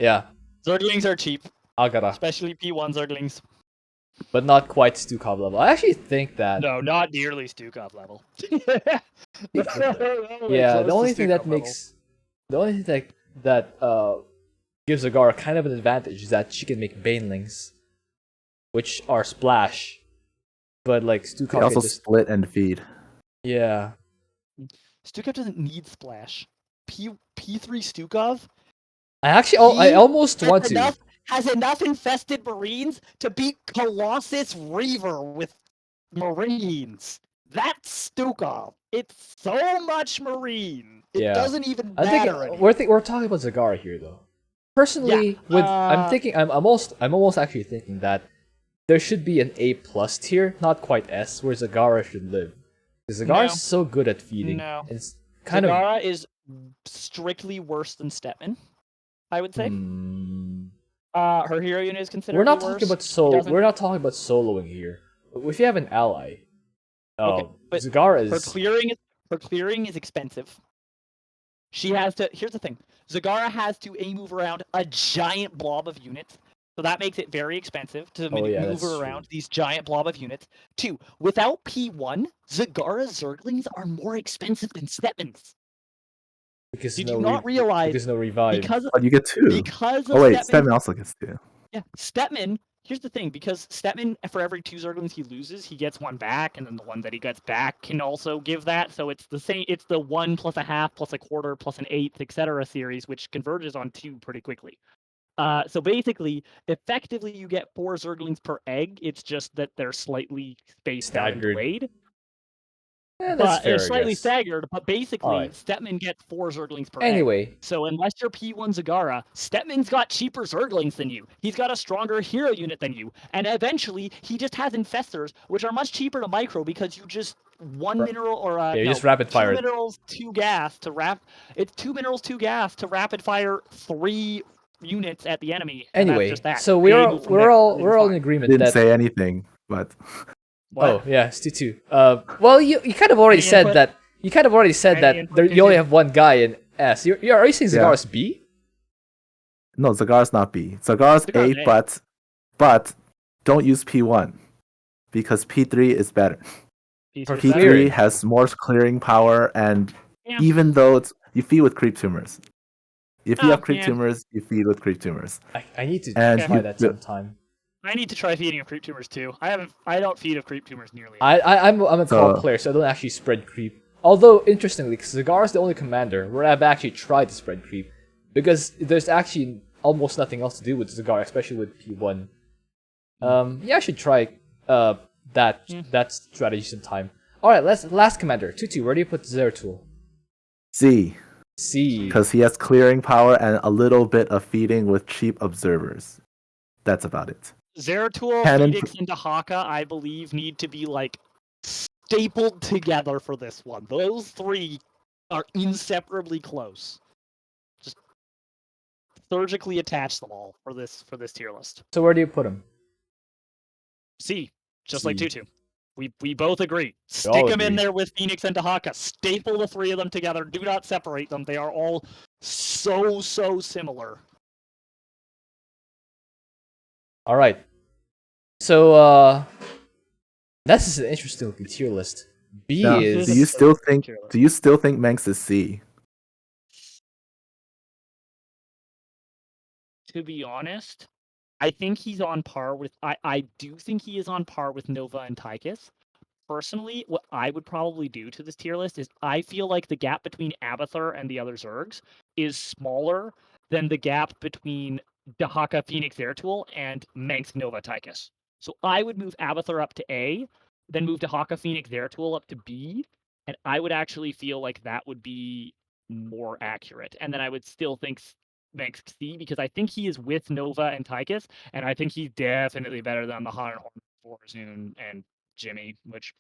yeah,
Zerglings are cheap,
Agara,
especially P1 Zerglings.
but not quite Stukov level. I actually think that.
No, not nearly Stukov level.
Yeah, the only thing that gives Zagara kind of an advantage is that she can make Banelings, which are splash, but like Stukov
They also
can just
split and feed.
yeah.
Stukov doesn't need splash. P3 Stukov
I almost want to.
has enough infested marines to beat Colossus Reaver with marines. That's Stukov. It's so much marine. It
Yeah.
doesn't even
I'm
matter.
thinking we're talking about Zagara here though. Personally, I'm almost actually thinking that there should be an A+ tier, not quite S, where Zagara should live. Because Zagara is so good at feeding.
No.
It's kind
Zagara is strictly worse than Stetmann, I would say. Her hero unit is considered
We're not
worse.
talking about solo. We're not talking about soloing here. If you have an ally,
Okay, but
Zagara is
her clearing is expensive. She has to. Here's the thing: Zagara has to move around a giant blob of units, so that makes it very expensive to move around these giant blob of units. 2, without P1, Zagara's Zerglings are more expensive than Stetmann's.
because
Did you not realize?
Because no revive.
But you get 2.
Because of
Stetmann also gets 2.
Yeah, Stetmann. Here's the thing: because Stetmann, for every 2 Zerglings he loses, he gets 1 back, and then the one that he gets back can also give that. So it's the same. It's the 1 plus a half plus a quarter plus an eighth, etc. series, which converges on 2 pretty quickly. So basically, effectively, you get 4 Zerglings per egg. It's just that they're slightly spaced out and delayed.
Yeah, that's fair,
It's slightly staggered, but basically, Stetmann gets 4 Zerglings per egg. So unless you're P1 Zagara, Stetmann's got cheaper Zerglings than you. He's got a stronger hero unit than you. And eventually, he just has Infestors, which are much cheaper to micro because you just 1 mineral or
you just rapid fire
2 minerals, 2 gas to It's 2 minerals, 2 gas to rapid fire 3 units at the enemy.
Anyway,
just that.
So we're all in agreement.
Didn't say anything, but.
What? Oh yeah, Stu. Well, you kind of already said that. You kind of already said that you only have 1 guy in S. Are you saying Zagara's B?
No, Zagara's not B. Zagara's A, but don't use P1 because P3 is better. P3 has more clearing power, and even though you feed with creep tumors. If you have creep tumors, you feed with creep tumors.
I need to try that sometime.
I need to try feeding of creep tumors too. I don't feed of creep tumors nearly.
I'm a call player, so I don't actually spread creep. Although interestingly, Zagara's the only commander where I've actually tried to spread creep, because there's actually almost nothing else to do with Zagara, especially with P1. Yeah, I should try that strategy sometime. All right, last commander, Tutu. Where do you put Zeratul?
C.
C.
Because he has clearing power and a little bit of feeding with cheap observers. That's about it.
Zeratul, Fenix, and Dehaka, I believe, need to be like stapled together for this one. Those 3 are inseparably close. Just surgically attach them all for this tier list.
So where do you put them?
C, just like Tutu. We both agree. Stick them in there with Fenix and Dehaka. Staple the 3 of them together. Do not separate them. They are all so similar.
All right. So this is an interesting looking tier list. B is.
Do you still think Manx is C?
To be honest, I think he's on par with. I do think he is on par with Nova and Tychus. Personally, what I would probably do to this tier list is I feel like the gap between Abathur and the other Zergs is smaller than the gap between Dehaka, Fenix, Zeratul, and Manx, Nova, Tychus. So I would move Abathur up to A, then move Dehaka, Fenix, Zeratul up to B, and I would actually feel like that would be more accurate. And then I would still think Manx C, because I think he is with Nova and Tychus, and I think he's definitely better than the Han and Vorazun and Jimmy, which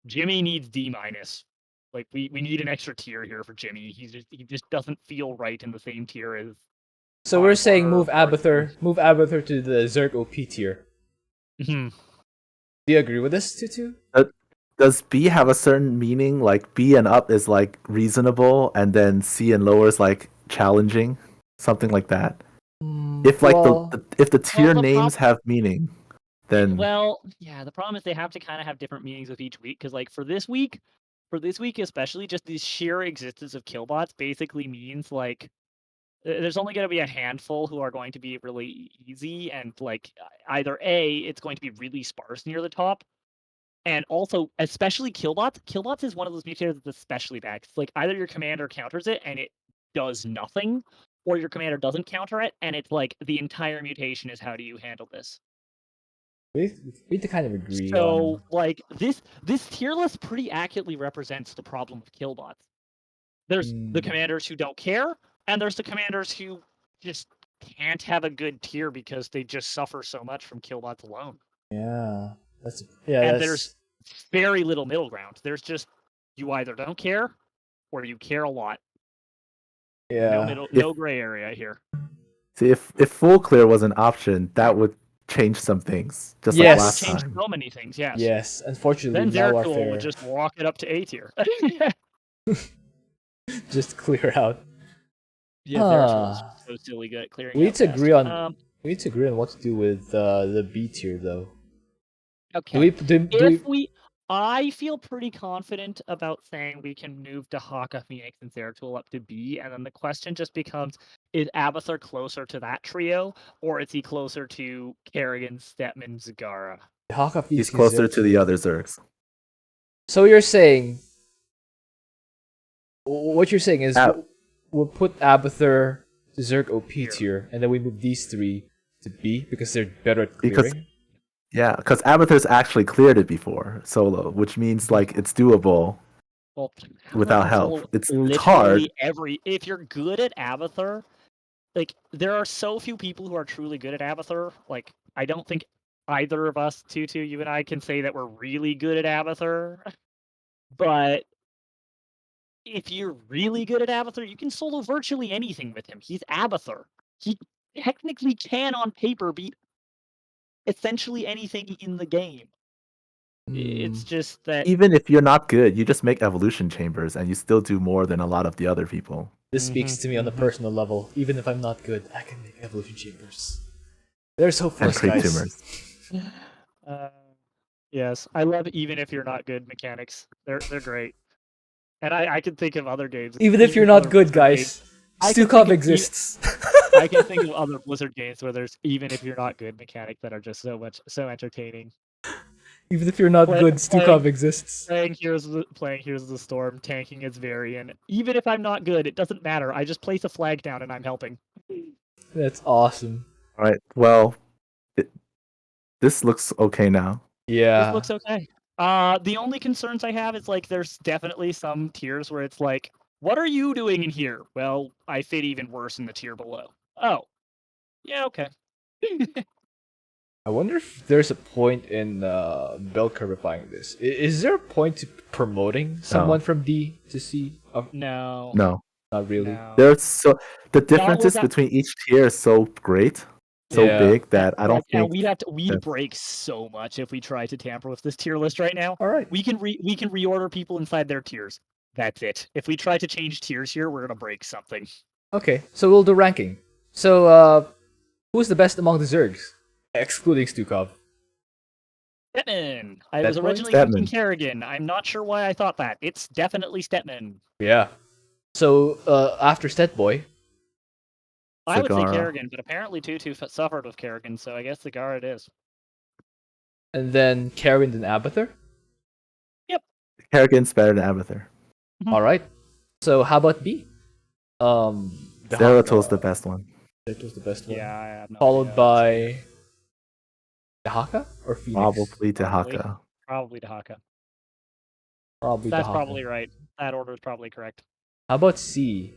Jimmy needs D minus. Like we need an extra tier here for Jimmy. He just doesn't feel right in the same tier as.
So we're saying move Abathur to the Zerg OP tier.
Mhm.
Do you agree with this, Tutu?
Does B have a certain meaning? Like B and up is like reasonable, and then C and lower is like challenging, something like that. If like if the tier names have meaning, then
the problem is they have to kind of have different meanings with each week, because like for this week especially, just the sheer existence of killbots basically means like there's only going to be a handful who are going to be really easy, and like either A, it's going to be really sparse near the top, and also especially killbots. Killbots is one of those mutators that's especially bad. It's like either your commander counters it and it does nothing, or your commander doesn't counter it and it's like the entire mutation is how do you handle this.
We kind of agree.
So like this tier list pretty accurately represents the problem of killbots. There's the commanders who don't care, and there's the commanders who just can't have a good tier because they just suffer so much from killbots alone.
Yeah,
there's very little middle ground. There's just you either don't care or you care a lot.
Yeah,
no gray area here.
See, if full clear was an option, that would change some things. Just like last time.
Change so many things. Yes.
Yes. Unfortunately,
then Zeratul would just walk it up to A tier.
Just clear out.
Yeah, Zeratul is so silly good at clearing.
We need to agree on. We need to agree on what to do with the B tier, though.
Okay. I feel pretty confident about saying we can move Dehaka, Fenix, and Zeratul up to B, and then the question just becomes: is Abathur closer to that trio, or is he closer to Kerrigan, Stetmann, Zagara?
He's closer to the other Zergs.
So you're saying, what you're saying is we'll put Abathur to Zerg OP tier, and then we move these three to B because they're better at clearing.
Because Abathur's actually cleared it before solo, which means like it's doable without help. It's hard.
If you're good at Abathur, like there are so few people who are truly good at Abathur. Like I don't think either of us, Tutu, you and I, can say that we're really good at Abathur. But if you're really good at Abathur, you can solo virtually anything with him. He's Abathur. He technically can, on paper, beat essentially anything in the game. It's just that
even if you're not good, you just make evolution chambers and you still do more than a lot of the other people.
This speaks to me on the personal level. Even if I'm not good, I can make evolution chambers. They're so fun, guys.
Yes, I love even if you're not good mechanics. They're great. And I can think of other games.
Even if you're not good, guys, Stukov exists.
I can think of other Blizzard games where there's even if you're not good mechanics that are just so entertaining.
Even if you're not good, Stukov exists.
Playing Heroes of the Storm, tanking its variant. Even if I'm not good, it doesn't matter. I just place a flag down and I'm helping.
That's awesome.
All right. Well, this looks okay now.
Yeah.
This looks okay. The only concerns I have is like there's definitely some tiers where it's like, what are you doing in here? Well, I fit even worse in the tier below. Oh. Yeah, okay.
I wonder if there's a point in bell curvifying this. Is there a point to promoting someone from D to C?
No.
Not really.
No.
The differences between each tier is so great, big that I don't think
we'd break so much if we tried to tamper with this tier list right now.
All right.
We can reorder people inside their tiers. That's it. If we try to change tiers here, we're gonna break something.
Okay, so we'll do ranking. So who's the best among the Zergs? Excluding Stukov.
Stetmann. I was originally thinking Kerrigan. I'm not sure why I thought that. It's definitely Stetmann.
Yeah. So after Stetboy,
I would say Kerrigan, but apparently Tutu suffered with Kerrigan, so I guess Zagara it is.
And then Kerrigan and Abathur?
Yep.
Kerrigan's better than Abathur.
All right. So how about B?
Zeratul's the best one.
Zeratul's the best one.
Yeah, I have no
Followed
idea.
by Dehaka or Fenix?
Probably Dehaka.
Probably Dehaka.
Probably
That's
Dehaka.
probably right. That order is probably correct.
How about C?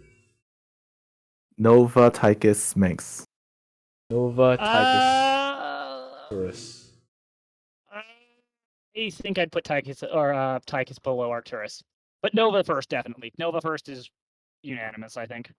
Nova, Tychus, Minx.
Nova, Tychus,
Uh,
Arcturus.
I think I'd put Tychus below Arcturus. But Nova first, definitely. Nova first is unanimous, I think.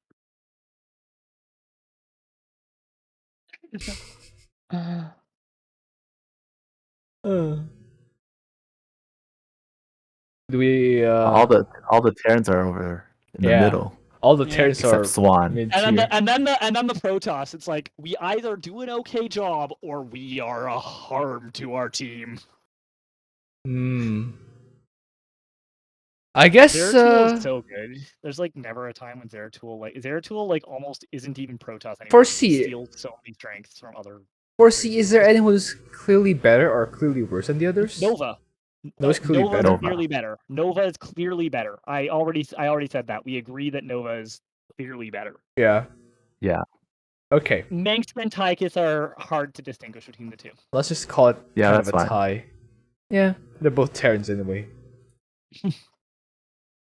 Do we?
All the Terrans are over in the
Yeah.
middle,
All the
Yeah.
Terrans
except
are
Swann.
mid
And
tier.
then the Protoss. It's like we either do an okay job or we are a harm to our team.
I guess.
Zeratul is so good. There's like never a time when Zeratul like almost isn't even Protoss anymore.
For
He
C-
steals so many strengths from other.
For C, is there anyone who's clearly better or clearly worse than the others?
Nova.
Nova's clearly
Nova
better.
is clearly better. Nova is clearly better. I already said that. We agree that Nova is clearly better.
Yeah.
Yeah.
Okay.
Manx and Tychus are hard to distinguish between the two.
Let's just call it
Yeah,
kind of
that's
a
fine.
tie. Yeah, they're both Terrans anyway.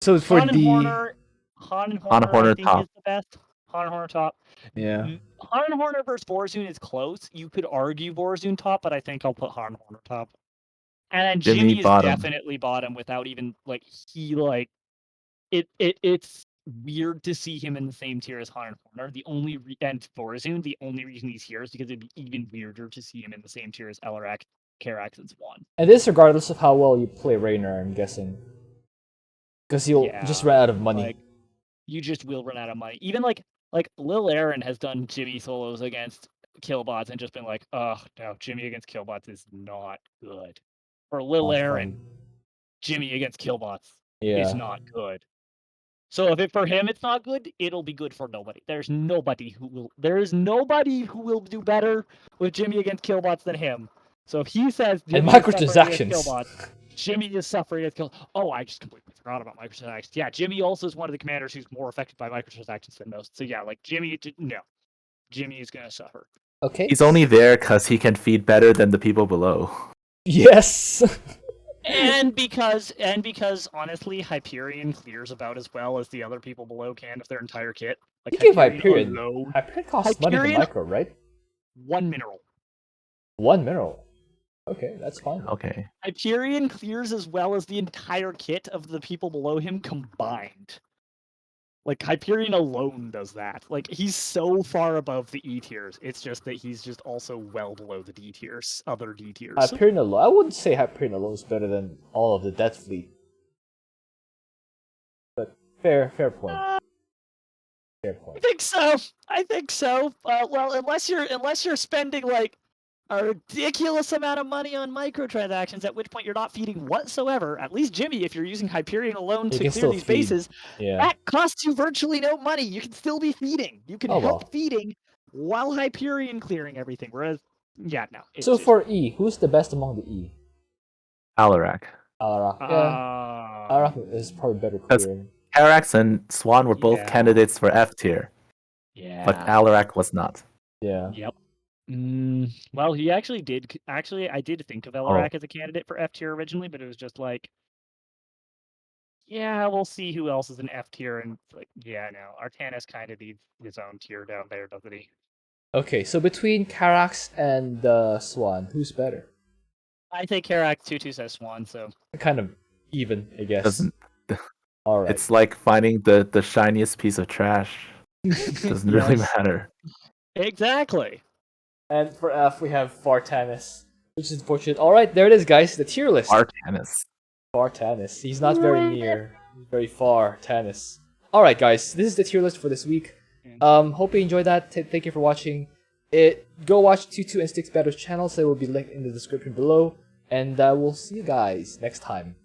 So for
Han and
D,
Horner,
Horner
I think
top.
is the best. Han and Horner top.
yeah.
Han and Horner versus Vorazun is close. You could argue Vorazun top, but I think I'll put Han and Horner top. And then
Jimmy
Jimmy is
bottom.
definitely bottom without even like it's weird to see him in the same tier as Han and Horner. And Vorazun, the only reason he's here is because it'd be even weirder to see him in the same tier as Alarak, Karax, and Swann.
And this regardless of how well you play Raynor, I'm guessing. Because you'll just run out of money.
Like, you just will run out of money. Even like Lil Aaron has done Jimmy solos against Killbots and just been like, oh no, Jimmy against Killbots is not good. For Lil
Not
Aaron,
fun.
Jimmy against Killbots
Yeah.
is not good. So if for him it's not good, it'll be good for nobody. There is nobody who will do better with Jimmy against Killbots than him. So if he says
And
Jimmy is suffering against
microtransactions.
Killbots, Jimmy is suffering against Killbots. Oh, I just completely forgot about microtransactions. Yeah, Jimmy also is one of the commanders who's more affected by microtransactions than most. So yeah, like Jimmy is gonna suffer.
Okay.
He's only there because he can feed better than the people below.
Yes.
And because honestly, Hyperion clears about as well as the other people below can with their entire kit. Like
You give Hyperion.
alone,
Hyperion costs money to
Hyperion-
micro, right?
1 mineral.
1 mineral. Okay, that's fine.
Okay.
Hyperion clears as well as the entire kit of the people below him combined. Like Hyperion alone does that. Like he's so far above the E tiers. It's just that he's just also well below the D tiers, other D tiers.
Hyperion alone. I wouldn't say Hyperion alone is better than all of the Death Fleet. But fair point. Fair point.
I think so. Well, unless you're spending like a ridiculous amount of money on microtransactions, at which point you're not feeding whatsoever. At least Jimmy, if you're using Hyperion alone
You
to
can
clear
still
these
feed.
bases,
Yeah.
that costs you virtually no money. You can still be feeding. You can
Oh,
help
well.
feeding while Hyperion clearing everything. Whereas, yeah, no. it's
So
just-
for E, who's the best among the E?
Alarak.
Alarak. Yeah. Alarak is probably better
That's-
clearing.
Karax and Swann were both
Yeah.
candidates for F tier,
yeah.
but Alarak was not.
Yeah.
Yep. Well, he actually did. Actually, I did think of Alarak as a candidate for F tier originally, but it was just like, yeah, we'll see who else is in F tier, and like, yeah, no, Artanis kind of needs his own tier down there, doesn't he?
Okay, so between Karax and Swann, who's better?
I think Karax 2-2 says Swann, so
Kind of even, I guess.
Doesn't.
Alright.
It's like finding the shiniest piece of trash. Doesn't really
Yes.
matter.
exactly.
And for F, we have Artanis, which is unfortunate. Alright, there it is, guys. The tier list.
Artanis.
Artanis. He's not very near. He's very far. Artanis. Alright, guys. This is the tier list for this week. Hope you enjoyed that. Thank you for watching. Go watch Tutu and Sticks Batter's channels. They will be linked in the description below. And we'll see you guys next time.